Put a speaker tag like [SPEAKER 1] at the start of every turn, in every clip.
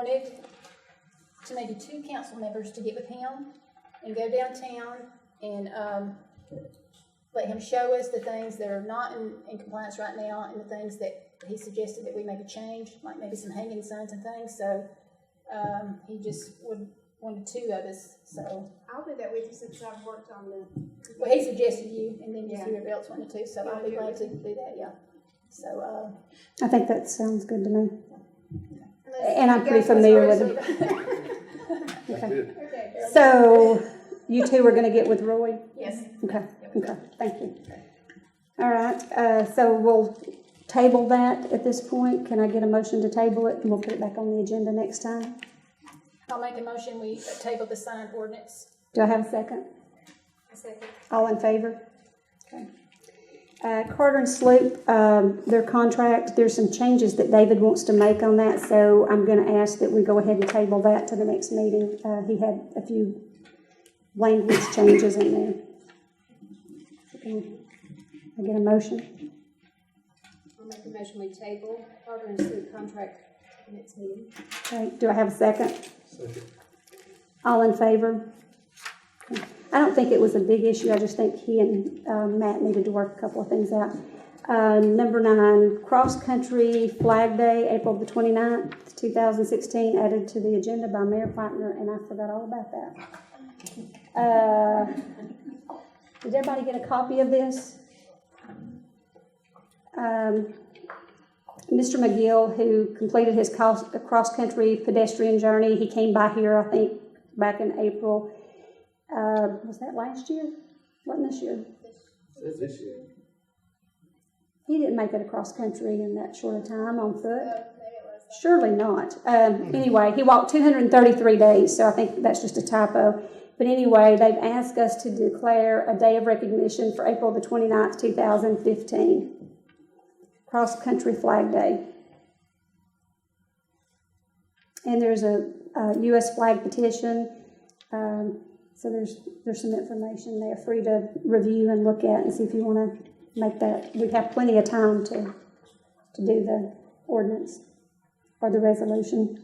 [SPEAKER 1] wanted to maybe 2 council members to get with him and go downtown and let him show us the things that are not in compliance right now and the things that he suggested that we maybe change, like maybe some hanging signs and things. So he just wanted 2 of us. So
[SPEAKER 2] I'll do that with you since I've worked on the.
[SPEAKER 1] well, he suggested you, and then just whoever else wanted to. So I'll be glad to do that. Yeah. So
[SPEAKER 3] I think that sounds good to me, and I'm pretty familiar with it. Okay. So you 2 are going to get with Roy?
[SPEAKER 1] Yes.
[SPEAKER 3] Okay. Okay. Thank you. All right. So we'll table that at this point. Can I get a motion to table it, and we'll put it back on the agenda next time?
[SPEAKER 1] I'll make a motion. We table the signed ordinance.
[SPEAKER 3] Do I have a second?
[SPEAKER 2] A second.
[SPEAKER 3] All in favor? Okay. Carter and Sloop, their contract, there's some changes that David wants to make on that, so I'm going to ask that we go ahead and table that to the next meeting. He had a few language changes in there. Can I get a motion?
[SPEAKER 2] I'll make a motion we table Carter and Sloop contract to the next meeting.
[SPEAKER 3] Okay. Do I have a second?
[SPEAKER 4] Second.
[SPEAKER 3] All in favor? Okay. I don't think it was a big issue. I just think he and Matt needed to work a couple of things out. Number 9, cross-country flag day, April the 29th, 2016, added to the agenda by Mayor Whitner, and I forgot all about that. Did everybody get a copy of this? Mr. McGill, who completed his cross-country pedestrian journey, he came by here, I think, back in April. Was that last year? Wasn't this year?
[SPEAKER 4] This year.
[SPEAKER 3] He didn't make it across country in that short a time on foot. Surely not. Anyway, he walked 233 days, so I think that's just a typo. But anyway, they've asked us to declare a day of recognition for April the 29th, 2015. Cross-country flag day. And there's a U.S. flag petition. So there's some information there for you to review and look at and see if you want to make that. We have plenty of time to do the ordinance or the resolution.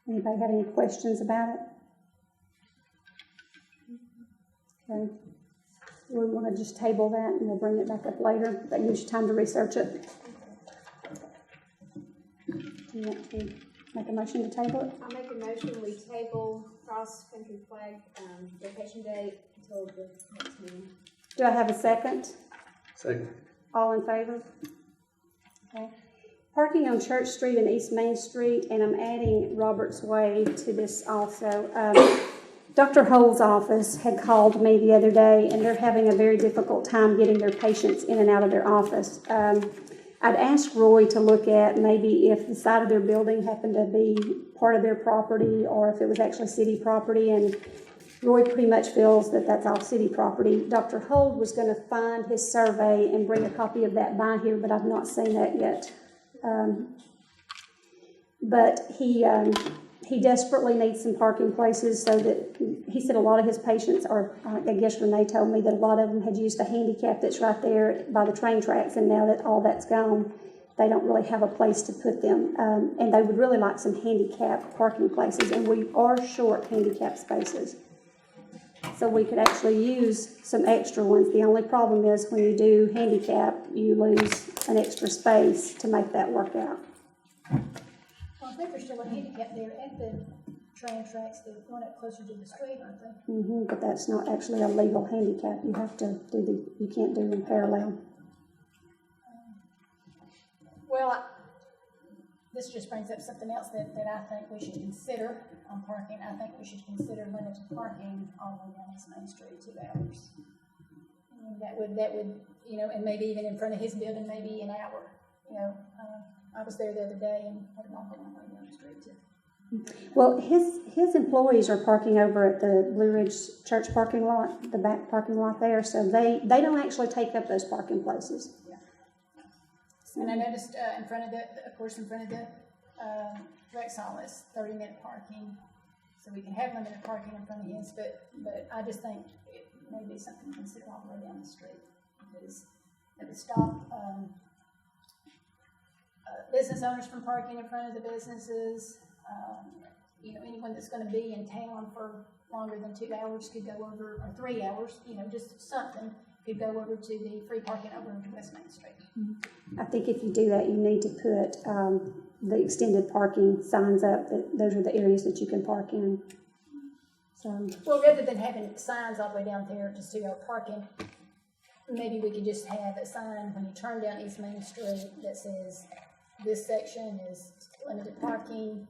[SPEAKER 3] Anybody have any questions about it? Okay. We want to just table that and we'll bring it back up later. That gives you time to research it. Do you want to make a motion to table it?
[SPEAKER 2] I'll make a motion we table cross-country flag vacation day until the next meeting.
[SPEAKER 3] Do I have a second?
[SPEAKER 4] Second.
[SPEAKER 3] All in favor? Okay. Parking on Church Street and East Main Street, and I'm adding Roberts Way to this also. Dr. Hull's office had called me the other day, and they're having a very difficult time getting their patients in and out of their office. I'd asked Roy to look at maybe if the side of their building happened to be part of their property or if it was actually city property, and Roy pretty much feels that that's all city property. Dr. Hull was going to find his survey and bring a copy of that by here, but I've not seen that yet. But he desperately needs some parking places so that he said a lot of his patients are, I guess Renee told me that a lot of them had used the handicap that's right there by the train tracks, and now that all that's gone, they don't really have a place to put them. And they would really like some handicap parking places, and we are short handicap spaces. So we could actually use some extra ones. The only problem is when you do handicap, you lose an extra space to make that work out.
[SPEAKER 1] Well, I think there's still a handicap there at the train tracks, the one up closer to the street, aren't they?
[SPEAKER 3] But that's not actually a legal handicap. You have to do you can't do them parallel.
[SPEAKER 1] Well, this just brings up something else that I think we should consider on parking. I think we should consider limited parking all the way down East Main Street 2 hours. And that would, and maybe even in front of his building, maybe an hour. I was there the other day and had to walk a long way down the street too.
[SPEAKER 3] Well, his employees are parking over at the Blue Ridge Church parking lot, the back parking lot there, so they don't actually take up those parking places.
[SPEAKER 1] Yeah. And I noticed in front of the Rec Solace, 30-minute parking. So we can have limited parking in front of his, but I just think it may be something to consider all the way down the street. Because it would stop, business owners from parking in front of the businesses. You know, anyone that's gonna be in town for longer than 2 hours could go over, or 3 hours, you know, just something, could go over to the free parking over to West Main Street.
[SPEAKER 3] I think if you do that, you need to put the extended parking signs up, that those are the areas that you can park in. So,
[SPEAKER 1] Well, rather than having signs all the way down there, just 2 hour parking, maybe we could just have a sign when you turn down East Main Street that says, this section is limited parking.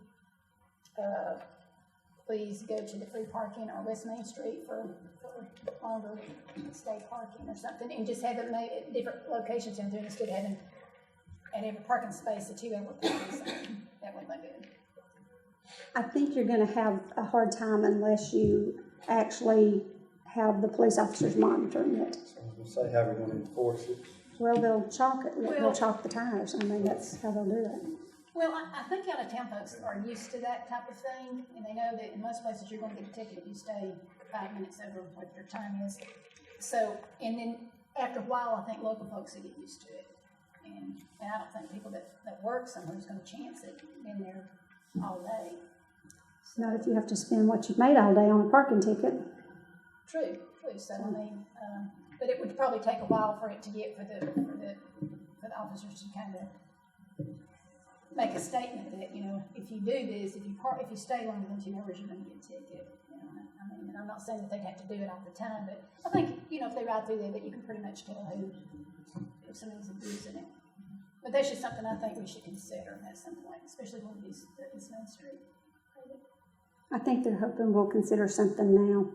[SPEAKER 1] Please go to the free parking on West Main Street for longer stay parking or something, and just have it made at different locations in there instead of having at every parking space a 2 hour parking sign. That would look good.
[SPEAKER 3] I think you're gonna have a hard time unless you actually have the police officers monitoring it.
[SPEAKER 4] So I was gonna say, how we're gonna enforce it.
[SPEAKER 3] Well, they'll chalk it, they'll
[SPEAKER 1] Well-
[SPEAKER 3] chalk the tires. I mean, that's how they'll do it.
[SPEAKER 1] Well, I think out of town folks are used to that type of thing, and they know that in most places you're going to get a ticket if you stay 5 minutes over what your time is. So, and then after a while, I think local folks will get used to it. And I don't think people that work somewhere is going to chance it in there all day.
[SPEAKER 3] Not if you have to spend what you've made all day on a parking ticket.
[SPEAKER 1] True. So, I mean, but it would probably take a while for it to get for the officers to kind of make a statement that, you know, if you do this, if you stay longer than 2 hours, you're going to get a ticket. You know, I mean, and I'm not saying that they'd have to do it all the time, but I think, you know, if they ride through there, that you can pretty much tell if someone's abusing it. But that's just something I think we should consider at some point, especially when it's Main Street.
[SPEAKER 3] I think they're hoping we'll consider something now.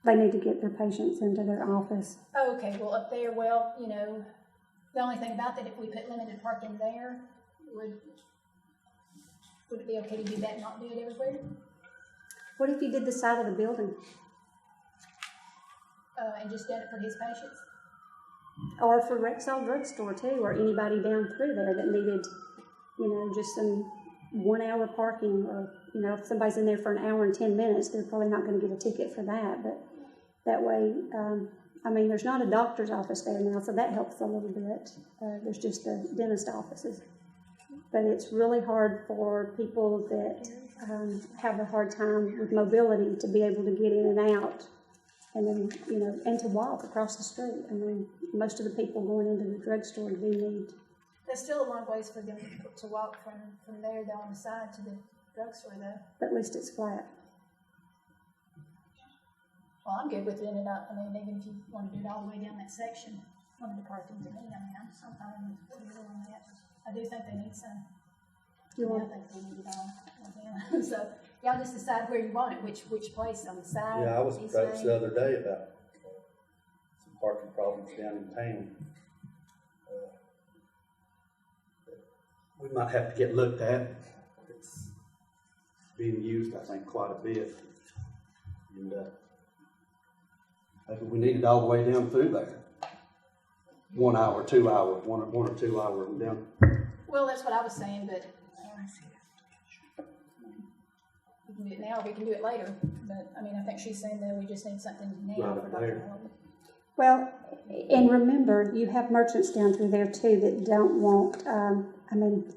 [SPEAKER 3] They need to get their patients into their office.
[SPEAKER 1] Oh, okay, well, up there, well, you know, the only thing about that, if we put limited parking there, would it be okay to do that and not do it everywhere?
[SPEAKER 3] What if you did the side of the building?
[SPEAKER 1] And just done it for his patients?
[SPEAKER 3] Or for Rexall Drugstore too, or anybody down through there that needed, you know, just some 1 hour parking, or, you know, if somebody's in there for an hour and 10 minutes, they're probably not going to get a ticket for that. But that way, I mean, there's not a doctor's office there now, so that helps a little bit. There's just the dentist offices. But it's really hard for people that have a hard time with mobility to be able to get in and out, and then, you know, and to walk across the street. I mean, most of the people going into the drugstore do need.
[SPEAKER 1] There's still a long ways for them to walk from there down the side to the drugstore, though.
[SPEAKER 3] But at least it's flat.
[SPEAKER 1] Well, I'm good with it, and I mean, even if you want to do it all the way down that section, limited parking to me, I mean, I'm fine with whatever on that. I do think they need some. I think they need it all. Yeah. So y'all just decide where you want it, which place on the side.
[SPEAKER 4] Yeah, I was
[SPEAKER 1] east
[SPEAKER 4] approached
[SPEAKER 1] main.
[SPEAKER 4] the other day about some parking problems down in town. We might have to get looked at. It's being used, I think, quite a bit. And maybe we need it all the way down through there. 1 hour, 2 hours, one or 2 hours down.
[SPEAKER 1] Well, that's what I was saying, but we can do it now, or we can do it later. But I mean, I think she's saying that we just need something now
[SPEAKER 4] Right
[SPEAKER 1] for
[SPEAKER 4] up
[SPEAKER 1] Dr.
[SPEAKER 4] there.
[SPEAKER 1] Howard.
[SPEAKER 3] Well, and remember, you have merchants down through there too that don't want, I mean,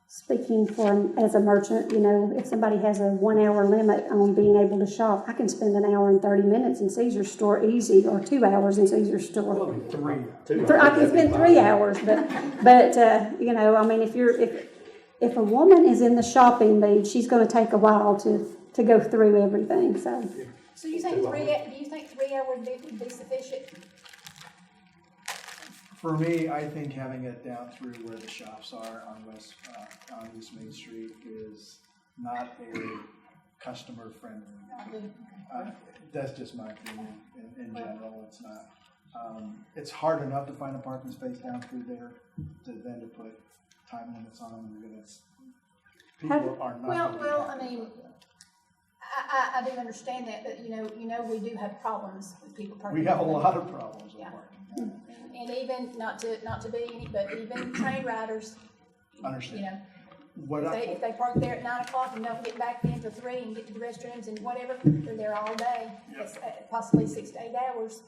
[SPEAKER 3] speaking for as a merchant, you know, if somebody has a 1 hour limit on being able to shop, I can spend an hour and 30 minutes in Caesar's store easy, or 2 hours in Caesar's store. I can spend 3 hours, but you know, I mean, if a woman is in the shopping mood, she's going to take a while to go through everything. So
[SPEAKER 1] you think do you think 3 hours would be sufficient?
[SPEAKER 5] For me, I think having it down through where the shops are on East Main Street is not very customer friendly. That's just my opinion. In general, it's not. It's hard enough to find a parking space down through there then to put time limits on them. People are not.
[SPEAKER 1] Well, I mean, I do understand that, but you know, we do have problems with people parking.
[SPEAKER 5] We have a lot of problems with parking.
[SPEAKER 1] And even not to be any, but even train riders.
[SPEAKER 5] Understand.
[SPEAKER 1] You know,
[SPEAKER 5] What
[SPEAKER 1] If they park there at 9 o'clock and don't get back in till 3 and get to the restrooms and whatever, they're there all day. It's possibly 6 to 8 hours.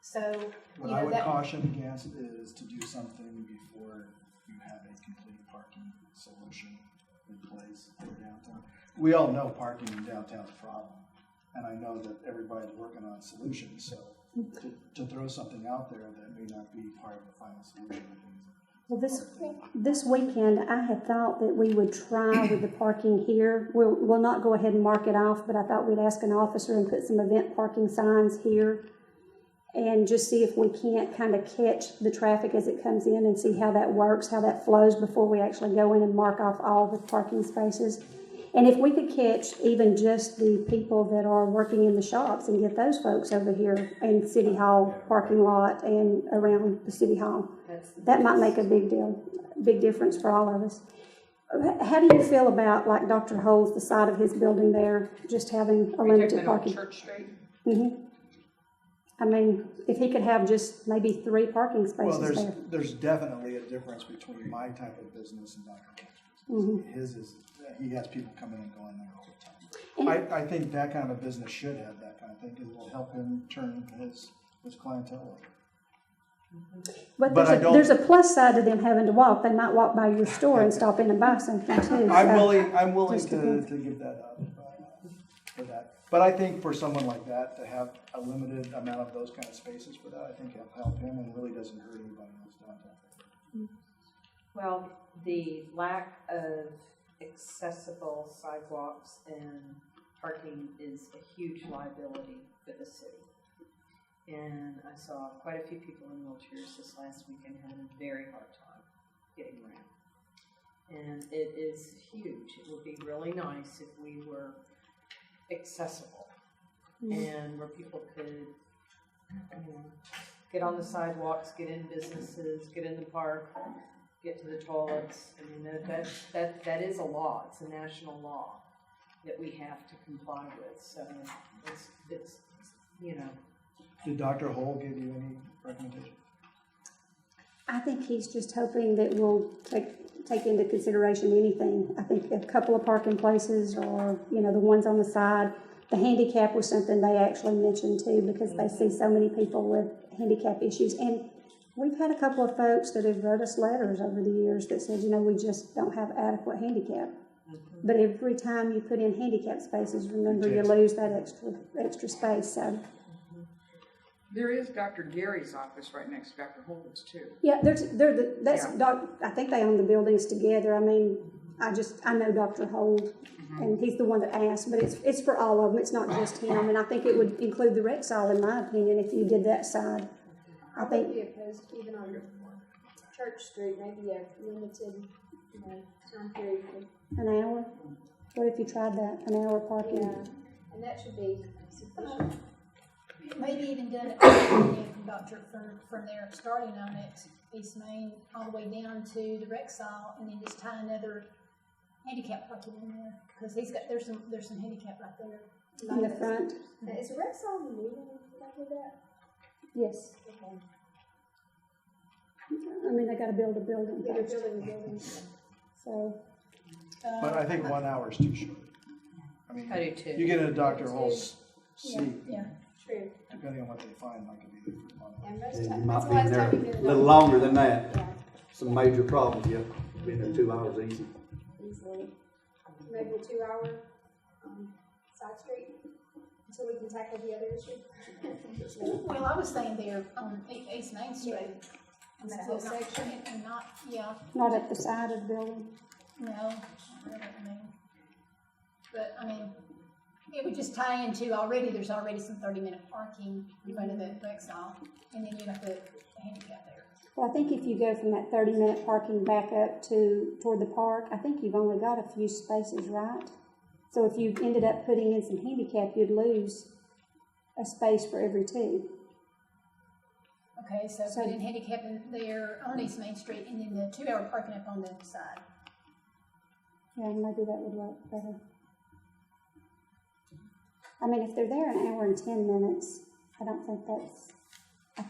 [SPEAKER 1] So,
[SPEAKER 5] What
[SPEAKER 1] you
[SPEAKER 5] I
[SPEAKER 1] know,
[SPEAKER 5] would
[SPEAKER 1] that,
[SPEAKER 5] caution against is to do something before you have a complete parking solution in place for downtown. We all know parking in downtown is a problem, and I know that everybody's working on solutions, so to throw something out there that may not be part of the final solution, I think.
[SPEAKER 3] Well, this weekend, I had thought that we would try with the parking here. We'll not go ahead and mark it off, but I thought we'd ask an officer and put some event parking signs here and just see if we can't kind of catch the traffic as it comes in and see how that works, how that flows before we actually go in and mark off all the parking spaces. And if we could catch even just the people that are working in the shops and get those folks over here in City Hall parking lot and around the City Hall, that might make a big difference for all of us. How do you feel about, like Dr. Hole's, the side of his building there, just having a limited parking?
[SPEAKER 6] Church Street?
[SPEAKER 3] Mm-hmm. I mean, if he could have just maybe 3 parking spaces there.
[SPEAKER 5] There's definitely a difference between my type of business and Dr. Hole's business.
[SPEAKER 3] Mm-hmm.
[SPEAKER 5] His is, he has people coming and going there all the time. I think that kind of business should have that kind of thing, because it will help him turn his clientele over.
[SPEAKER 3] But
[SPEAKER 5] But
[SPEAKER 3] there's a plus side to them having to walk. They might walk by your store and stop in and buy something too.
[SPEAKER 5] I'm willing
[SPEAKER 3] just
[SPEAKER 5] to
[SPEAKER 3] depends.
[SPEAKER 5] give that up for that. But I think for someone like that, to have a limited amount of those kind of spaces for that, I think it'll help him and really doesn't hurt anybody else downtown.
[SPEAKER 6] Well, the lack of accessible sidewalks and parking is a huge liability for the city. And I saw quite a few people in wheelchairs this last weekend having a very hard time getting around. And it is huge. It would be really nice if we were accessible and where people could, get on the sidewalks, get in businesses, get in the park, get to the toilets. I mean, that is a law. It's a national law that we have to comply with. So it's
[SPEAKER 5] Did Dr. Hole give you any recommendations?
[SPEAKER 3] I think he's just hoping that we'll take into consideration anything. I think a couple of parking places or, the ones on the side. The handicap was something they actually mentioned too, because they see so many people with handicap issues. And we've had a couple of folks that have wrote us letters over the years that said, we just don't have adequate handicap. But every time you put in handicap spaces, remember you lose that extra space. So.
[SPEAKER 7] There is Dr. Gary's office right next to Dr. Holden's too.
[SPEAKER 3] Yeah, I think they own the buildings together. I mean, I know Dr. Hold, and he's the one that asked, but it's for all of them. It's not just him, and I think it would include the rec hall, in my opinion, if you did that side. I
[SPEAKER 2] would
[SPEAKER 3] think
[SPEAKER 2] be opposed to even on Church Street, maybe a limited, time period.
[SPEAKER 3] an hour. What if you tried that, an hour parking?
[SPEAKER 2] Yeah, and that should be sufficient.
[SPEAKER 1] maybe even done it from from there, starting on it, East Main, all the way down to the rec hall, and then just tie another handicap parking in there, because there's some handicap right there.
[SPEAKER 3] In the front?
[SPEAKER 2] Now, is the rec hall moving? Did I do that?
[SPEAKER 3] Yes.
[SPEAKER 2] Okay.
[SPEAKER 3] I mean, they gotta build a building
[SPEAKER 2] Yeah, they're
[SPEAKER 3] first,
[SPEAKER 2] building the building.
[SPEAKER 3] so.
[SPEAKER 5] But I think 1 hour is too short. I mean,
[SPEAKER 6] I do too.
[SPEAKER 5] you get into Dr. Hole's
[SPEAKER 1] Yeah,
[SPEAKER 5] seat,
[SPEAKER 1] yeah.
[SPEAKER 2] True.
[SPEAKER 5] depending on what they find, might be there for 1 hour.
[SPEAKER 2] And most
[SPEAKER 4] And you
[SPEAKER 2] times,
[SPEAKER 4] might
[SPEAKER 2] that's
[SPEAKER 4] be
[SPEAKER 2] the
[SPEAKER 4] in
[SPEAKER 2] last
[SPEAKER 4] there
[SPEAKER 2] time you
[SPEAKER 4] a
[SPEAKER 2] did it.
[SPEAKER 4] little longer than that.
[SPEAKER 2] Yeah,
[SPEAKER 4] Some major problems, yeah. Been there 2 hours easy.
[SPEAKER 2] easily. Maybe a 2 hour, side street, until we can tackle the other issue.
[SPEAKER 1] Well, I was saying there on East Main Street.
[SPEAKER 2] And that whole section.
[SPEAKER 1] And not, yeah,
[SPEAKER 3] Not at the side of the building.
[SPEAKER 1] no, not really, But, it would just tie into there's already some 30-minute parking in front of the rec hall, and then you have the handicap there.
[SPEAKER 3] Well, I think if you go from that 30-minute parking back up toward the park, I think you've only got a few spaces, right? So if you ended up putting in some handicap, you'd lose a space for every 2.
[SPEAKER 1] Okay, so put in handicap in there on East Main Street, and then the 2-hour parking up on the side.
[SPEAKER 3] Yeah, maybe that would work better. I mean, if they're there an hour and 10 minutes, I don't think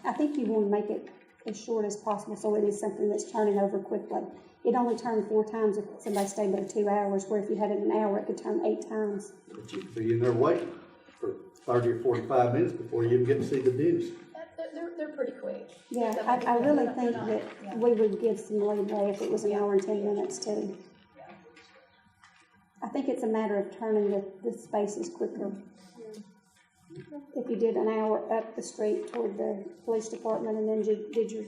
[SPEAKER 3] I think you want to make it as short as possible so it is something that's turning over quickly. It only turned 4 times if somebody stayed there 2 hours, where if you had it an hour, it could turn 8 times.
[SPEAKER 4] But you could be in there waiting for 30 or 45 minutes before you even get to see the dentist.
[SPEAKER 1] They're pretty quick.
[SPEAKER 3] Yeah, I really think that we would give some leeway if it was an hour and 10 minutes too. I think it's a matter of turning the spaces quicker. If you did an hour up the street toward the police department and then did your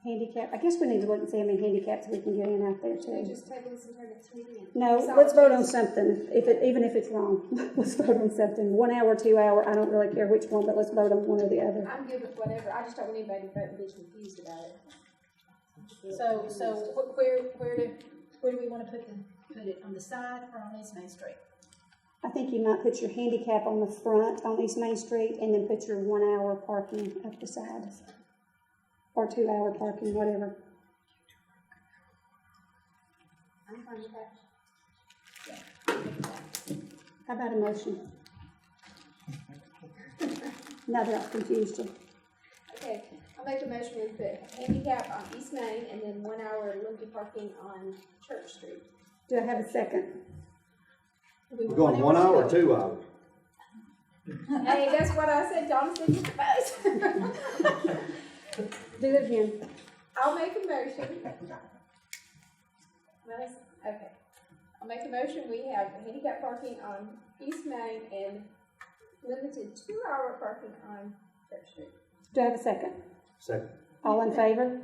[SPEAKER 3] handicap, I guess we need to look and see how many handicaps we can get in out there
[SPEAKER 2] Can we
[SPEAKER 3] too.
[SPEAKER 2] just table this entire next meeting?
[SPEAKER 3] No, let's vote on something, even if it's wrong. Let's vote on something. 1 hour, 2 hour, I don't really care which one, but let's vote on one or the other.
[SPEAKER 2] I'm good with whatever, I just don't want anybody to vote and be confused about it.
[SPEAKER 1] So where do we want to put it, on the side or on East Main Street?
[SPEAKER 3] I think you might put your handicap on the front on East Main Street and then put your 1 hour parking up the side. Or 2 hour parking, whatever.
[SPEAKER 2] I'm fine with that.
[SPEAKER 3] How about a motion? Now that I've confused you.
[SPEAKER 2] Okay, I'll make a motion we put handicap on East Main and then 1 hour limited parking on Church Street.
[SPEAKER 3] Do I have a second?
[SPEAKER 4] We're going 1 hour or 2 hours?
[SPEAKER 2] Hey, that's what I said, Jonathan, you propose.
[SPEAKER 3] Do it again.
[SPEAKER 2] I'll make a motion. Okay. I'll make a motion, we have handicap parking on East Main and limited 2 hour parking on Church Street.
[SPEAKER 3] Do I have a second?
[SPEAKER 4] Second.
[SPEAKER 3] All in favor?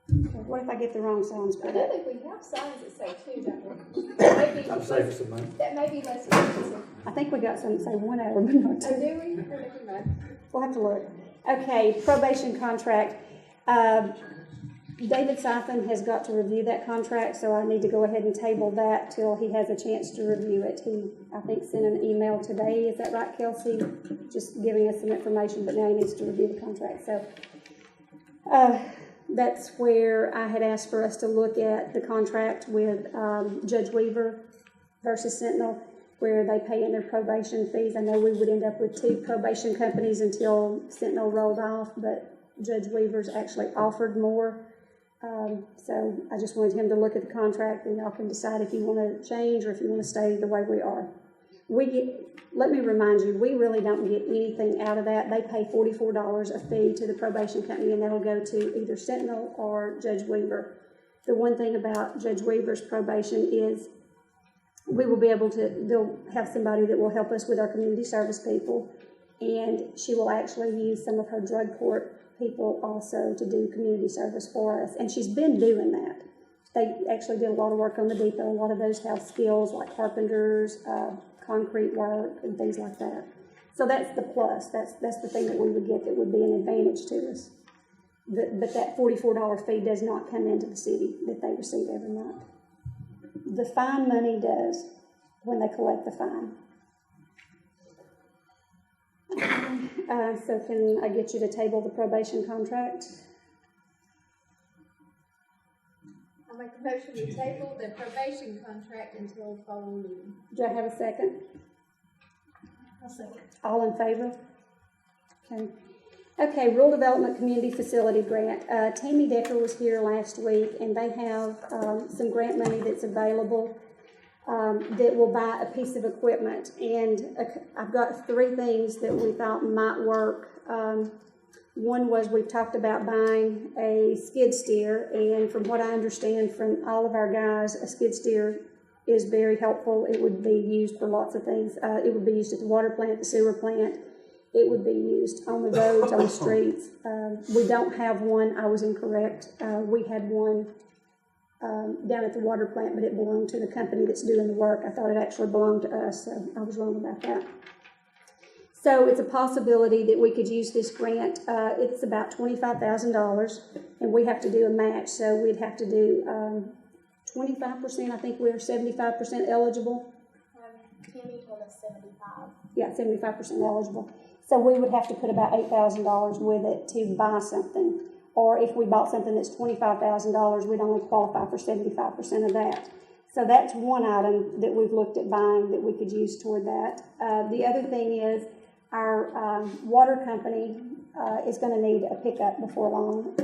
[SPEAKER 3] Okay, what if I get the wrong signs
[SPEAKER 2] I
[SPEAKER 3] for
[SPEAKER 2] do
[SPEAKER 3] that?
[SPEAKER 2] think we have signs that say two, don't we? That may be
[SPEAKER 4] I'm saving some money.
[SPEAKER 2] That may be less expensive.
[SPEAKER 3] I think we got some that say 1 hour, but not
[SPEAKER 2] Oh,
[SPEAKER 3] 2.
[SPEAKER 2] do we? Or never mind.
[SPEAKER 3] We'll have to look. Okay, probation contract. David Siphon has got to review that contract, so I need to go ahead and table that till he has a chance to review it. He, I think, sent an email today. Is that right, Kelsey? Just giving us some information, but now he needs to review the contract. So that's where I had asked for us to look at the contract with Judge Weaver versus Sentinel, where they pay in their probation fees. I know we would end up with 2 probation companies until Sentinel rolled off, but Judge Weaver's actually offered more. So I just wanted him to look at the contract, and y'all can decide if you want to change or if you want to stay the way we are. Let me remind you, we really don't get anything out of that. They pay $44 a fee to the probation company, and that'll go to either Sentinel or Judge Weaver. The one thing about Judge Weaver's probation is we will be able to, they'll have somebody that will help us with our community service people, and she will actually use some of her drug court people also to do community service for us, and she's been doing that. They actually did a lot of work on the depot. A lot of those have skills like carpenters, concrete work, and things like that. So that's the plus. That's the thing that we would get that would be an advantage to us. But that $44 fee does not come into the city that they receive every month. The fine money does when they collect the fine. So can I get you to table the probation contract?
[SPEAKER 2] I'll make a motion to table the probation contract until the following meeting.
[SPEAKER 3] Do I have a second?
[SPEAKER 1] I'll second.
[SPEAKER 3] All in favor? Okay. Okay, Rural Development Community Facility Grant. Tammy Decker was here last week, and they have some grant money that's available that will buy a piece of equipment. And I've got 3 things that we thought might work. One was we've talked about buying a skid steer, and from what I understand from all of our guys, a skid steer is very helpful. It would be used for lots of things. It would be used at the water plant, the sewer plant. It would be used on the roads, on the streets. We don't have one. I was incorrect. We had one down at the water plant, but it belonged to the company that's doing the work. I thought it actually belonged to us, so I was wrong about that. So it's a possibility that we could use this grant. It's about $25,000, and we have to do a match. So we'd have to do 25%. I think we're 75% eligible.
[SPEAKER 1] Tammy told us 75.
[SPEAKER 3] Yeah, 75% eligible. So we would have to put about $8,000 with it to buy something. Or if we bought something that's $25,000, we'd only qualify for 75% of that. So that's one item that we've looked at buying that we could use toward that. The other thing is our water company is gonna need a pickup before long.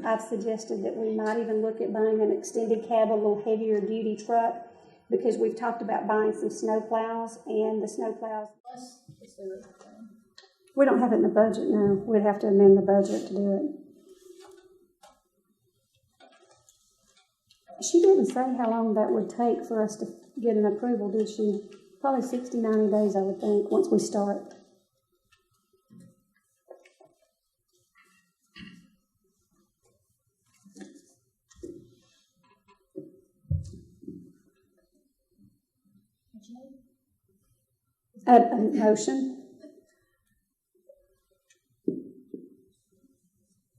[SPEAKER 3] I've suggested that we might even look at buying an extended cab, a little heavier duty truck, because we've talked about buying some snow plows, and the snow plows,
[SPEAKER 1] Plus, the sewer thing.
[SPEAKER 3] we don't have it in the budget, no. We'd have to amend the budget to do it. She didn't say how long that would take for us to get an approval, did she? Probably 60, 90 days, I would think, once we start.
[SPEAKER 1] What you need?
[SPEAKER 3] A motion?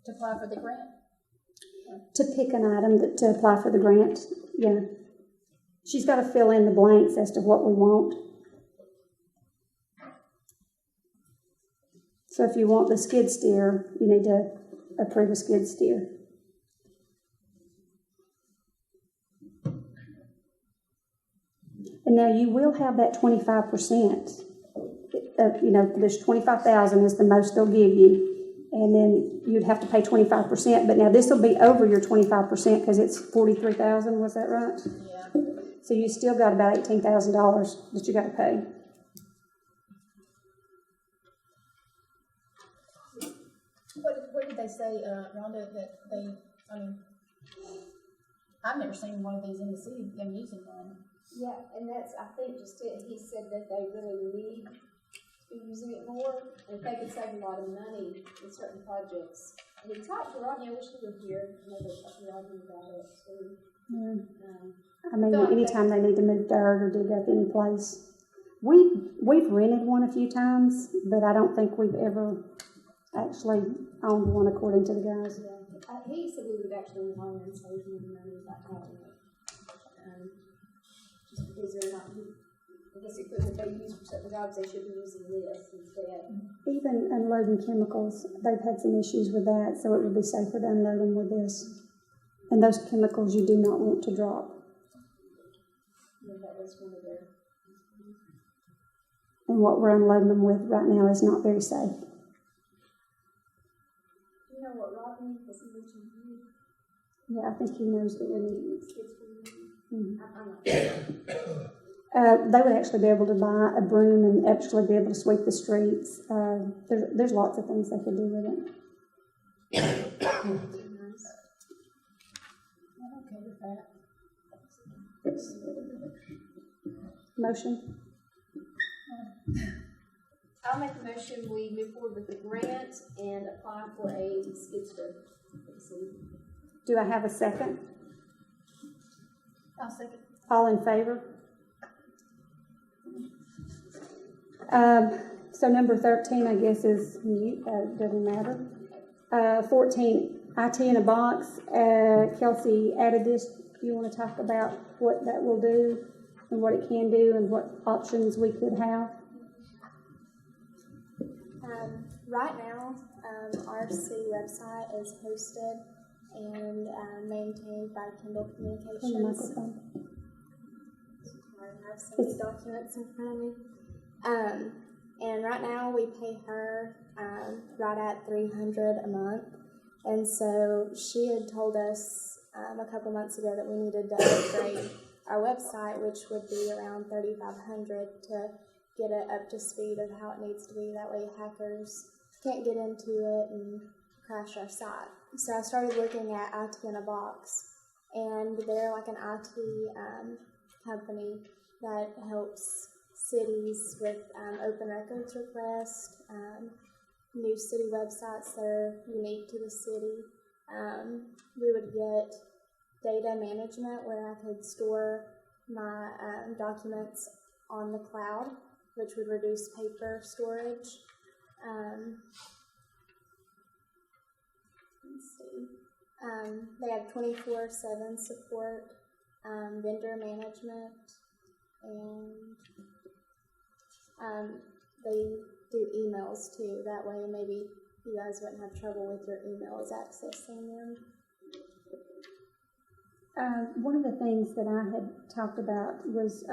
[SPEAKER 1] To apply for the grant?
[SPEAKER 3] To pick an item to apply for the grant, yeah. She's got to fill in the blanks as to what we want. So if you want the skid steer, you need to approve a skid steer. And now you will have that 25%. There's 25,000 is the most they'll give you. And then you'd have to pay 25%, but now this will be over your 25% because it's 43,000. Was that right?
[SPEAKER 1] Yeah.
[SPEAKER 3] So you still got about $18,000 that you got to pay.
[SPEAKER 1] What did they say, Rhonda, that I've never seen one of these in the city, them using one.
[SPEAKER 2] Yeah, and that's, I think, just it. He said that they really need to be using it more, and if they could save a lot of money in certain projects. And he talked to Rodney, I wish he was here, I know they talked to Rodney about it, too.
[SPEAKER 3] Yeah.
[SPEAKER 2] Um,
[SPEAKER 3] I mean, anytime they need to move dirt or dig up any place. We've rented one a few times, but I don't think we've ever actually owned one according to the guys.
[SPEAKER 2] yeah. He said we would actually loan and save more money by having it. Just because they're not, I guess equipment they use for certain jobs, they should be using this instead.
[SPEAKER 3] Even unloading chemicals, they've had some issues with that, so it would be safer to unload them with this. And those chemicals you do not want to drop.
[SPEAKER 2] Yeah, that was one of their.
[SPEAKER 3] And what we're unloading them with right now is not very safe.
[SPEAKER 2] You know what, Rodney, has he mentioned you?
[SPEAKER 3] Yeah, I think he knows that we need it.
[SPEAKER 2] Kids for you?
[SPEAKER 3] Mhm.
[SPEAKER 2] I'm not
[SPEAKER 3] They would actually be able to buy a broom and actually be able to sweep the streets. There's lots of things they could do with it.
[SPEAKER 1] I'm okay with that.
[SPEAKER 3] Motion?
[SPEAKER 2] I'll make a motion, we move forward with the grant and apply for a skid steer.
[SPEAKER 3] Do I have a second?
[SPEAKER 1] I'll second.
[SPEAKER 3] All in favor? So number 13, I guess, is mute. Doesn't matter. 14, IT in a box. Kelsey added this. Do you want to talk about what that will do and what it can do and what options we could have?
[SPEAKER 8] Right now, our city website is hosted and maintained by Kindle
[SPEAKER 3] On the
[SPEAKER 8] Communications.
[SPEAKER 3] microphone.
[SPEAKER 8] I have some documents in front of me. And right now we pay her right at $300 a month. And so she had told us a couple months ago that we needed to upgrade our website, which would be around $3,500 to get it up to speed of how it needs to be. That way hackers can't get into it and crash our site. So I started looking at IT in a Box, and they're like an IT company that helps cities with open records requests, new city websites that are unique to the city. We would get data management where I could store my documents on the cloud, which would reduce paper storage. Let's see. They have 24/7 support, vendor management, and they do emails too. That way maybe you guys wouldn't have trouble with your emails accessing them.
[SPEAKER 3] One of the things that I had talked about was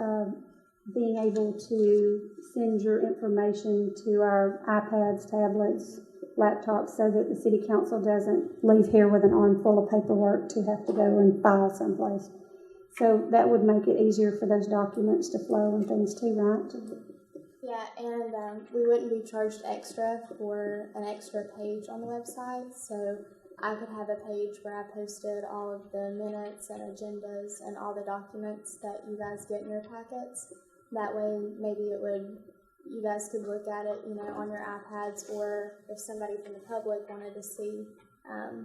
[SPEAKER 3] being able to send your information to our iPads, tablets, laptops so that the city council doesn't leave here with an armful of paperwork to have to go and file someplace. So that would make it easier for those documents to flow and things too, right?
[SPEAKER 8] Yeah, and we wouldn't be charged extra for an extra page on the website, so I could have a page where I posted all of the minutes and agendas and all the documents that you guys get in your packets. That way, maybe you guys could look at it, on your iPads, or if somebody from the public wanted to see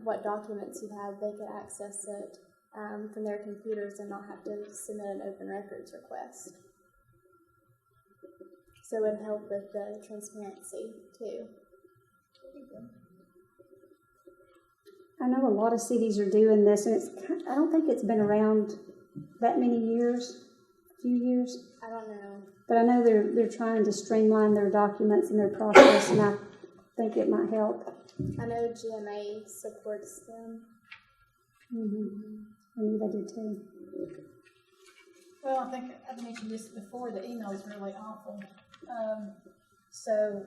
[SPEAKER 8] what documents you have, they could access it from their computers and not have to submit an open records request. So it would help with the transparency too.
[SPEAKER 3] I know a lot of cities are doing this, and I don't think it's been around that many years, a few years.
[SPEAKER 8] I don't know.
[SPEAKER 3] But I know they're trying to streamline their documents and their process, and I think it might help.
[SPEAKER 8] I know GMA supports them.
[SPEAKER 3] Mm-hmm. I knew they did too.
[SPEAKER 1] Well, I think I've mentioned this before, the email is really awful. So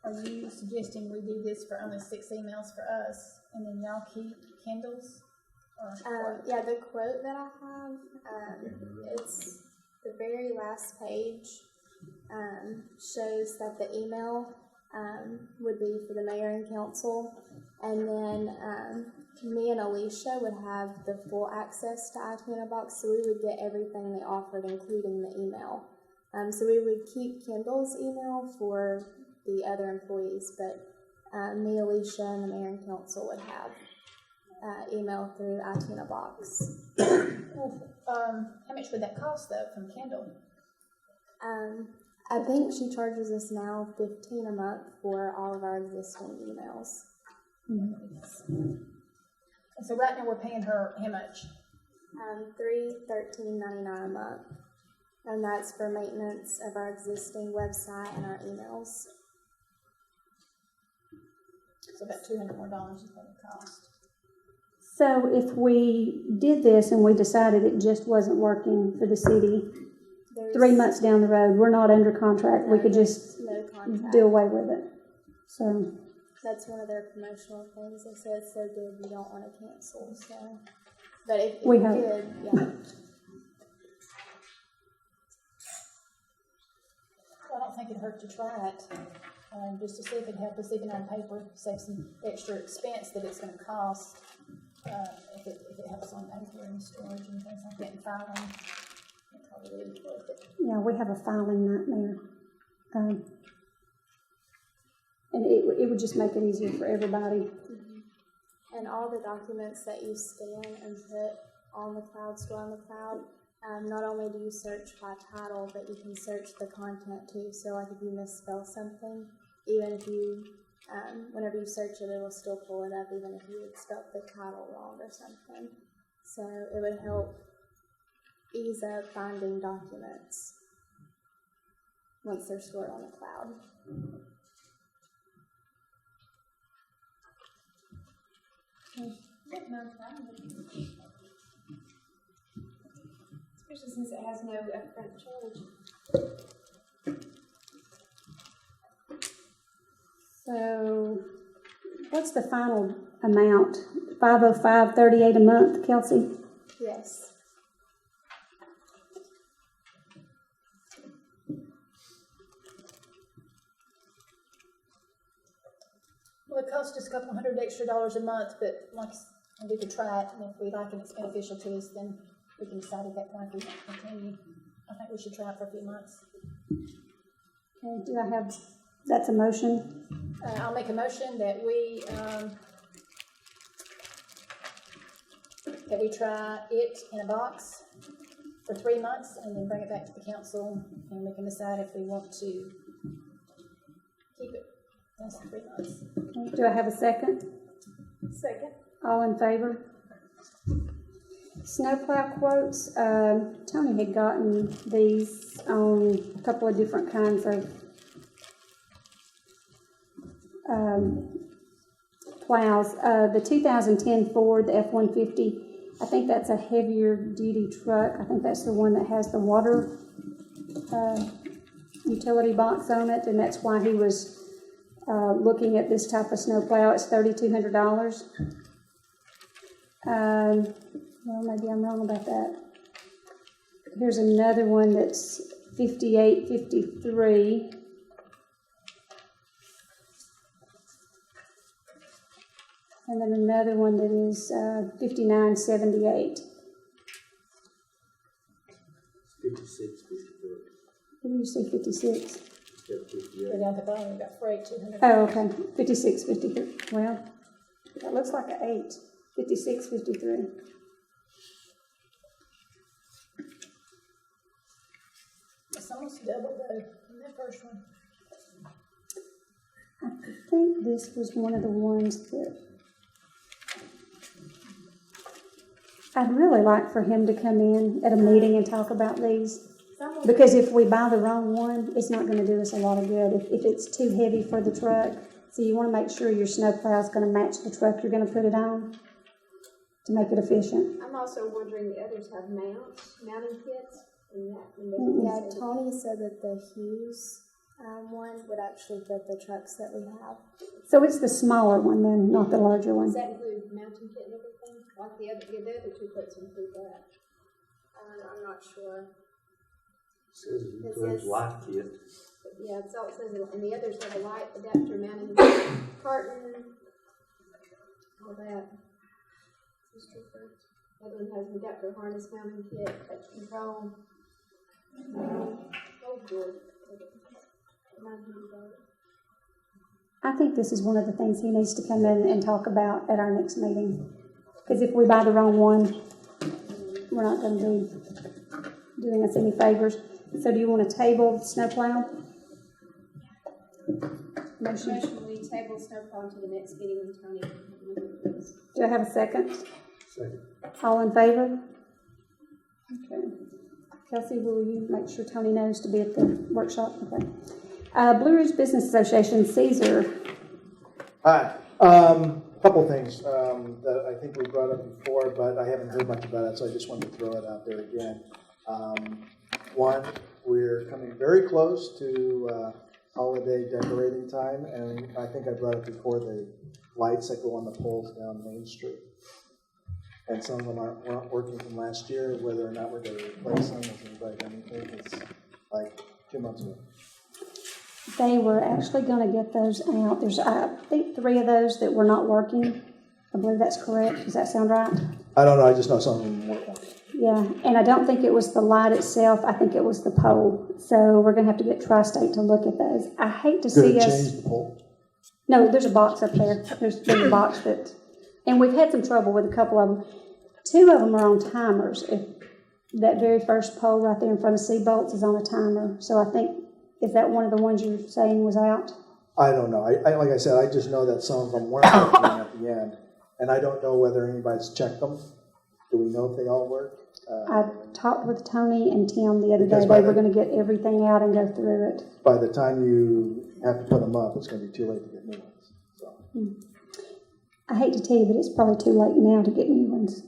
[SPEAKER 1] are you suggesting we do this for only 6 emails for us, and then y'all keep Kindles?
[SPEAKER 8] Yeah, the quote that I have, it's the very last page, shows that the email would be for the mayor and council, and then me and Alicia would have the full access to iTunes Box, so we would get everything they offered, including the email. So we would keep Kendall's email for the other employees, but me, Alicia, and the mayor and council would have email through iTunes Box.
[SPEAKER 1] Well, how much would that cost, though, from Kindle?
[SPEAKER 8] I think she charges us now $15 a month for all of our existing emails.
[SPEAKER 1] Mm-hmm. And so right now we're paying her how much?
[SPEAKER 8] $13.99 a month, and that's for maintenance of our existing website and our emails.
[SPEAKER 1] So about $200 more is what it cost.
[SPEAKER 3] So if we did this and we decided it just wasn't working for the city, 3 months down the road, we're not under contract. We could just do away with it. So
[SPEAKER 8] that's one of their promotional things. They said it's so good you don't want to cancel. So, but if
[SPEAKER 3] we
[SPEAKER 8] you
[SPEAKER 3] hope.
[SPEAKER 8] did, yeah.
[SPEAKER 1] Well, I don't think it'd hurt to try it, just to see if it'd help us, even on paper, save some extra expense that it's going to cost. If it helps on paper and storage and things like that, and filing, it probably would be worth it.
[SPEAKER 3] Yeah, we have a filing nightmare. And it would just make it easier for everybody.
[SPEAKER 8] Mm-hmm. And all the documents that you scan and put on the cloud, store on the cloud, not only do you search by title, but you can search the content too. So like if you misspell something, even if you, whenever you search it, it will still pull it up, even if you had spelled the title wrong or something. So it would help ease up finding documents once they're stored on the cloud.
[SPEAKER 2] Especially since it has no upfront charge.
[SPEAKER 3] So what's the final amount? $505.38 a month, Kelsey?
[SPEAKER 8] Yes.
[SPEAKER 1] Well, it costs us a couple $100 extra a month, but we could try it, and if we like and it's beneficial to us, then we can decide at that point if we want to continue. I think we should try it for a few months.
[SPEAKER 3] Okay, that's a motion?
[SPEAKER 1] I'll make a motion that we try it in a box for 3 months and then bring it back to the council, and we can decide if we want to keep it past 3 months.
[SPEAKER 3] Okay, do I have a second?
[SPEAKER 2] Second.
[SPEAKER 3] All in favor? Snowplow quotes. Tony had gotten these on a couple of different kinds of plows. The 2010 Ford, the F-150, I think that's a heavier duty truck. I think that's the one that has the water utility box on it, and that's why he was looking at this type of snowplow, it's $3,200. Well, maybe I'm wrong about that. Here's another one that's $58.53. And then another one that is $59.78.
[SPEAKER 4] 56, 53.
[SPEAKER 3] What did you say, 56?
[SPEAKER 1] But down at the bottom, we got freight, 200.
[SPEAKER 3] Oh, okay, 56.53. Well, that looks like an 8. 56.53.
[SPEAKER 1] It's almost double though, in that first one.
[SPEAKER 3] I think this was one of the ones that I'd really like for him to come in at a meeting and talk about these. Because if we buy the wrong one, it's not going to do us a lot of good. If it's too heavy for the truck, so you want to make sure your snowplow is going to match the truck you're going to put it on to make it efficient.
[SPEAKER 2] I'm also wondering the others have mounting kits, and that.
[SPEAKER 8] Yeah, Tony said that the Hughes one would actually fit the trucks that we have.
[SPEAKER 3] So it's the smaller one then, not the larger one.
[SPEAKER 2] Does that include mounting kit and everything? Like the other two kits include that?
[SPEAKER 8] I'm not sure.
[SPEAKER 4] Says it
[SPEAKER 2] It
[SPEAKER 4] includes
[SPEAKER 2] says-
[SPEAKER 4] light kit.
[SPEAKER 2] Yeah, it's all it says, and the others have a light adapter mounting carton, all that. Other one has an adapter harness mounting kit, touch control. Oh, good.
[SPEAKER 3] I think this is one of the things he needs to come in and talk about at our next meeting. Because if we buy the wrong one, we're not going to be doing us any favors. So do you want to table the snowplow? Motion.
[SPEAKER 2] Motion, we table snowplow to the next meeting when Tony.
[SPEAKER 3] Do I have a second?
[SPEAKER 4] Second.
[SPEAKER 3] All in favor? Okay. Kelsey, will you make sure Tony knows to be at the workshop? Okay. Blue Ridge Business Association, Caesar.
[SPEAKER 5] Hi. Couple things that I think we brought up before, but I haven't heard much about it, so I just wanted to throw it out there again. One, we're coming very close to holiday decorating time, and I think I brought up before the lights that go on the poles down Main Street. And some of them weren't working from last year. Whether or not we're going to replace them, has anybody done anything? It's like 2 months ago.
[SPEAKER 3] They were actually going to get those out. There's, I think, 3 of those that were not working. I believe that's correct. Does that sound right?
[SPEAKER 5] I don't know. I just know some of them weren't working.
[SPEAKER 3] Yeah, and I don't think it was the light itself. I think it was the pole. So we're going to have to get Tri-State to look at those. I hate to see us.
[SPEAKER 5] Change the pole.
[SPEAKER 3] No, there's a box up there. There's a box that, and we've had some trouble with a couple of them. 2 of them are on timers. If that very first pole right there in front of Seabolts is on a timer. So I think, is that one of the ones you're saying was out?
[SPEAKER 5] I don't know. I like I said, I just know that some of them weren't working at the end, and I don't know whether anybody's checked them. Do we know if they all work?
[SPEAKER 3] I talked with Tony and Tim the other day.
[SPEAKER 5] Because
[SPEAKER 3] They were going to get everything out and go through it.
[SPEAKER 5] By the time you have to put them up, it's going to be too late to get new ones. So.
[SPEAKER 3] I hate to tell you, but it's probably too late now to get new ones.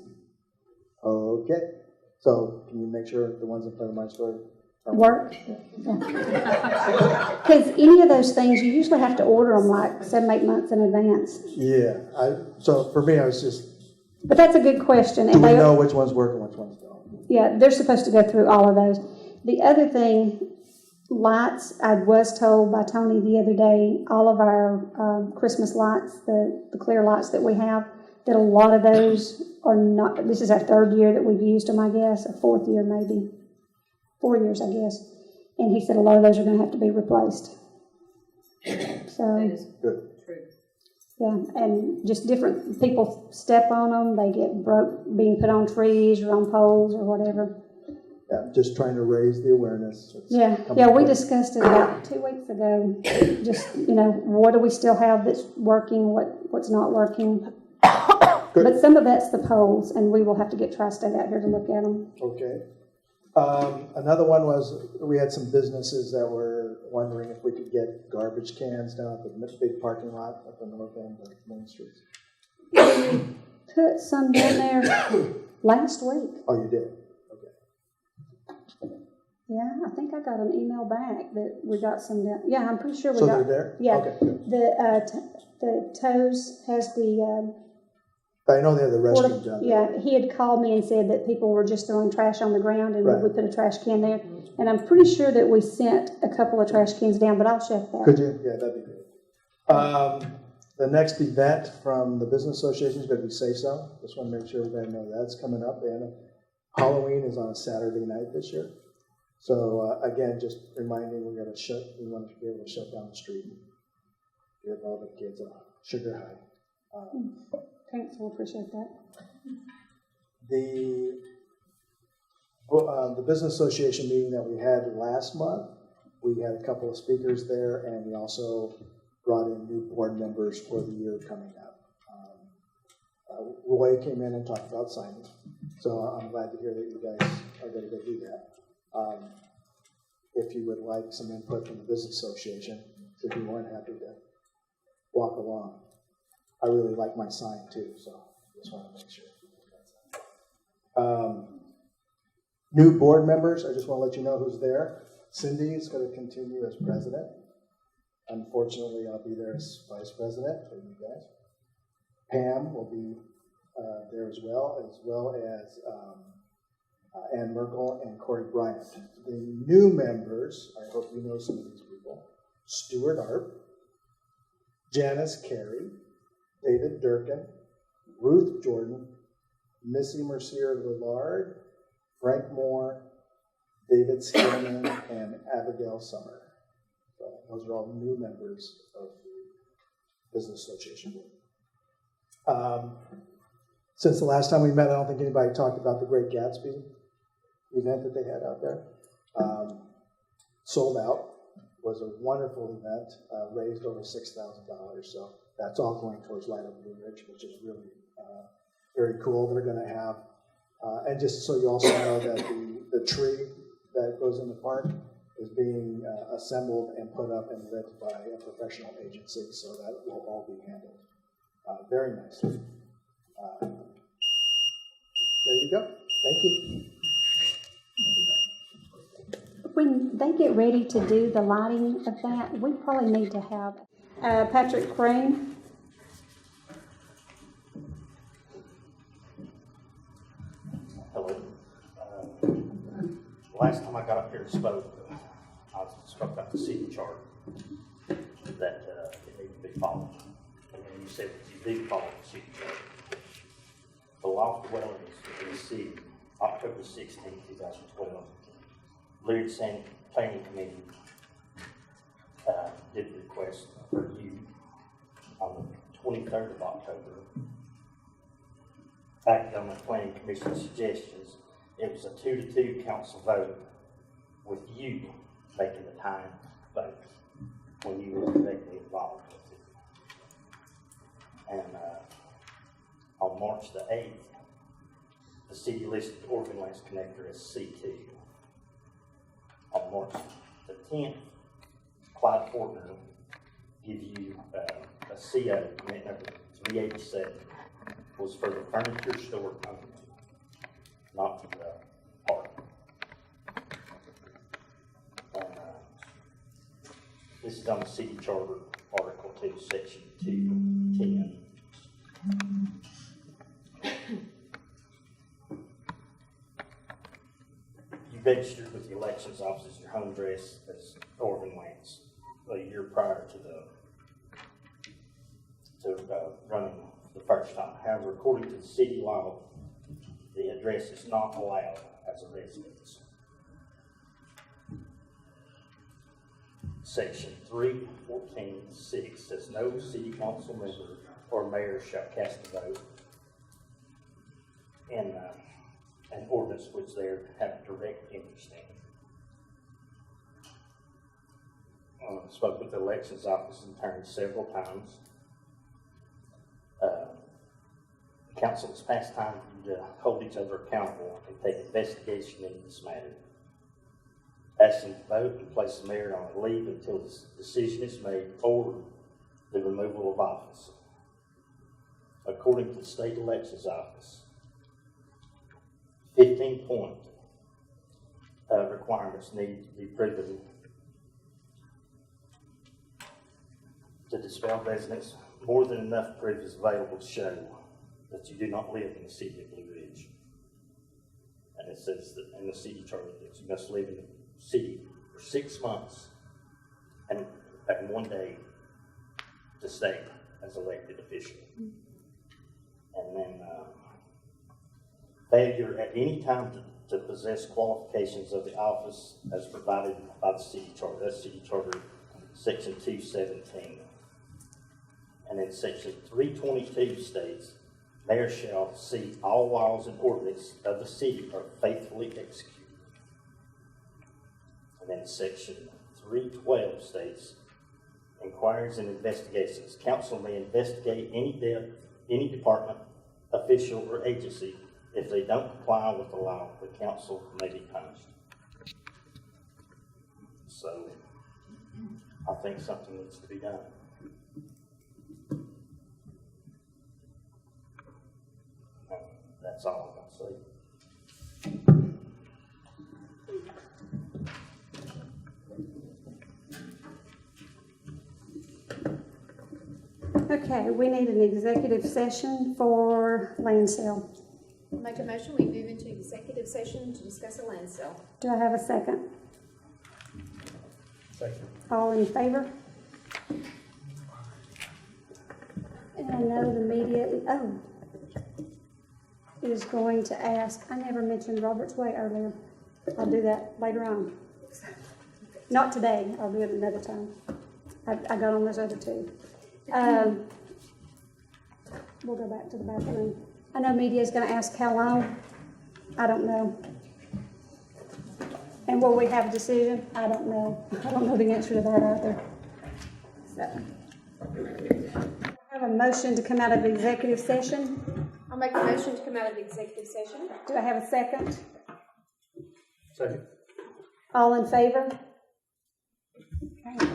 [SPEAKER 5] Okay. So can you make sure the ones in front of my store
[SPEAKER 3] Work? Because any of those things, you usually have to order them like 7-8 months in advance.
[SPEAKER 5] Yeah. So for me, I was just,
[SPEAKER 3] But that's a good question.
[SPEAKER 5] do
[SPEAKER 3] And
[SPEAKER 5] we
[SPEAKER 3] they,
[SPEAKER 5] know which ones work and which ones don't?
[SPEAKER 3] yeah, they're supposed to go through all of those. The other thing, lights, I was told by Tony the other day, all of our Christmas lights, the clear lights that we have, that a lot of those are not, this is our 3rd year that we've used them, I guess, or 4th year maybe.
[SPEAKER 8] 4 years, I guess. And he said a lot of those are going to have to be replaced.
[SPEAKER 6] That
[SPEAKER 8] So,
[SPEAKER 6] is
[SPEAKER 5] Good.
[SPEAKER 6] true.
[SPEAKER 8] yeah, and just different people step on them. They get broke, being put on trees or on poles or whatever.
[SPEAKER 5] Yeah, just trying to raise the awareness. It's
[SPEAKER 8] Yeah,
[SPEAKER 5] coming
[SPEAKER 8] yeah, we
[SPEAKER 5] quick.
[SPEAKER 8] discussed it about 2 weeks ago. Just, what do we still have that's working, what's not working.
[SPEAKER 5] Good.
[SPEAKER 8] But some of that's the poles, and we will have to get Tri-State out here to look at them.
[SPEAKER 5] Okay. Another one was, we had some businesses that were wondering if we could get garbage cans down at the big parking lot at the north end of Main Street.
[SPEAKER 8] Put some down there last week.
[SPEAKER 5] Oh, you did? Okay.
[SPEAKER 3] Yeah, I think I got an email back that we got some down. Yeah, I'm pretty sure we
[SPEAKER 5] So
[SPEAKER 3] got.
[SPEAKER 5] they're there?
[SPEAKER 3] Yeah.
[SPEAKER 5] Okay, good.
[SPEAKER 3] The Toes has the,
[SPEAKER 5] I know they have the rescue
[SPEAKER 3] porta-
[SPEAKER 5] down there.
[SPEAKER 3] yeah, he had called me and said that people were just throwing trash on the ground and
[SPEAKER 5] Right.
[SPEAKER 3] we put a trash can there. And I'm pretty sure that we sent a couple of trash cans down, but I'll check that.
[SPEAKER 5] Could you? Yeah, that'd be great. The next event from the Business Association is going to be Safe Zone. Just want to make sure everybody knows that's coming up. And Halloween is on a Saturday night this year. So again, just reminding we want to be able to shut down the street and give all the kids a sugar high.
[SPEAKER 3] Thanks, I appreciate that.
[SPEAKER 5] The Business Association meeting that we had last month, we had a couple of speakers there, and we also brought in new board members for the year coming up. Roy came in and talked about signage, so I'm glad to hear that you guys are going to go do that. If you would like some input from the Business Association, if you weren't happy to walk along. I really like my sign too, so just want to make sure. New board members, I just want to let you know who's there. Cindy is going to continue as president. Unfortunately, I'll be there as vice president for you guys. Pam will be there as well as Ann Merkel and Corey Bryant. The new members, I hope you know some of these people: Stuart Arp, Janice Carey, David Durkin, Ruth Jordan, Missy Mercier-Lillard, Frank Moore, David Scanlon, and Abigail Summer. So those are all new members of the Business Association. Since the last time we met, I don't think anybody talked about the Great Gatsby event that they had out there. Sold out. Was a wonderful event, raised over $6,000. So that's all going towards Light Up Blue Ridge, which is really very cool. They're going to have, and just so you also know that the tree that goes in the park is being assembled and put up and lit by a professional agency, so that will all be handled very nicely. There you go. Thank you.
[SPEAKER 3] When they get ready to do the lighting of that, we probably need to have Patrick Crane.
[SPEAKER 9] Hello. Last time I got up here and spoke, I spoke about the city charter, that it needed to be followed. And then you said you did follow the city charter. The loft dwellings in the city, October 16, 2012, Leary Sand Planning Committee did request for you on the 23rd of October. Acted on the Planning Commission's suggestions. It was a 2-2 council vote with you making the time vote when you were directly involved with it. And on March the 8th, the city listed Oregon Lands Connector as C2. On March the 10th, Clyde Fortner give you a CO, permit number 387, was for the furniture store company, not for the park. And, this is on the city charter, Article 2, Section 210. You registered with the elections office, your home address as Oregon Lands a year prior to running the first time. However, according to the city law, the address is not allowed as a residence. Section 3:14:6 says no city council member or mayor shall cast a vote in an ordinance which they have a direct interest in. Spoke with the elections office in turn several times. The council has passed time for you to hold each other accountable and take investigation into this matter. Asking to vote and place the mayor on a leave until this decision is made or the removal of office. According to the state elections office, 15 point, requirements need to be proven to dispel residents. More than enough proof is available to show that you do not live in the city of Blue Ridge. And it says that in the city charter that you must live in the city for 6 months and 1 day to stay as elected official. And then failure at any time to possess qualifications of the office as provided by the city charter. That's city charter section 217. And then section 322 states, mayor shall see all laws and ordinances of the city are faithfully executed. And then section 312 states, inquiries and investigations. Council may investigate any department, official, or agency. If they don't comply with the law, the council may be punished. So, I think something needs to be done. That's all I'm going to say.
[SPEAKER 3] Okay, we need an executive session for land sale.
[SPEAKER 2] I'll make a motion, we move into executive session to discuss a land sale.
[SPEAKER 3] Do I have a second?
[SPEAKER 4] Second.
[SPEAKER 3] All in favor? And I know the media, is going to ask, I never mentioned Robert's Way earlier. I'll do that later on. Not today, I'll do it another time. I got on those other two. We'll go back to the bathroom. I know media is going to ask how long. I don't know. And will we have a decision? I don't know. I don't know the answer to that either. So, I have a motion to come out of executive session.
[SPEAKER 2] I'll make a motion to come out of the executive session.
[SPEAKER 3] Do I have a second?
[SPEAKER 4] Second.
[SPEAKER 3] All in favor? Okay.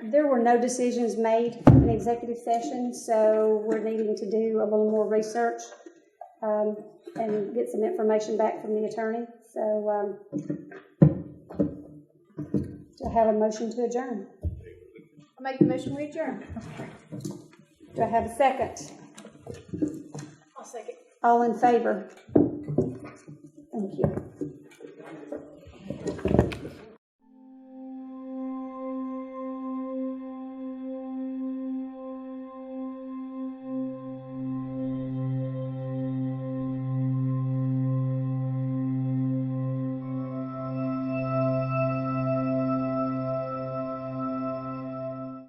[SPEAKER 3] There were no decisions made in executive session, so we're needing to do a little more research and get some information back from the attorney. So, do I have a motion to adjourn?
[SPEAKER 2] I'll make the motion, we adjourn.
[SPEAKER 3] Do I have a second?
[SPEAKER 1] I'll second.
[SPEAKER 3] All in favor? Thank you.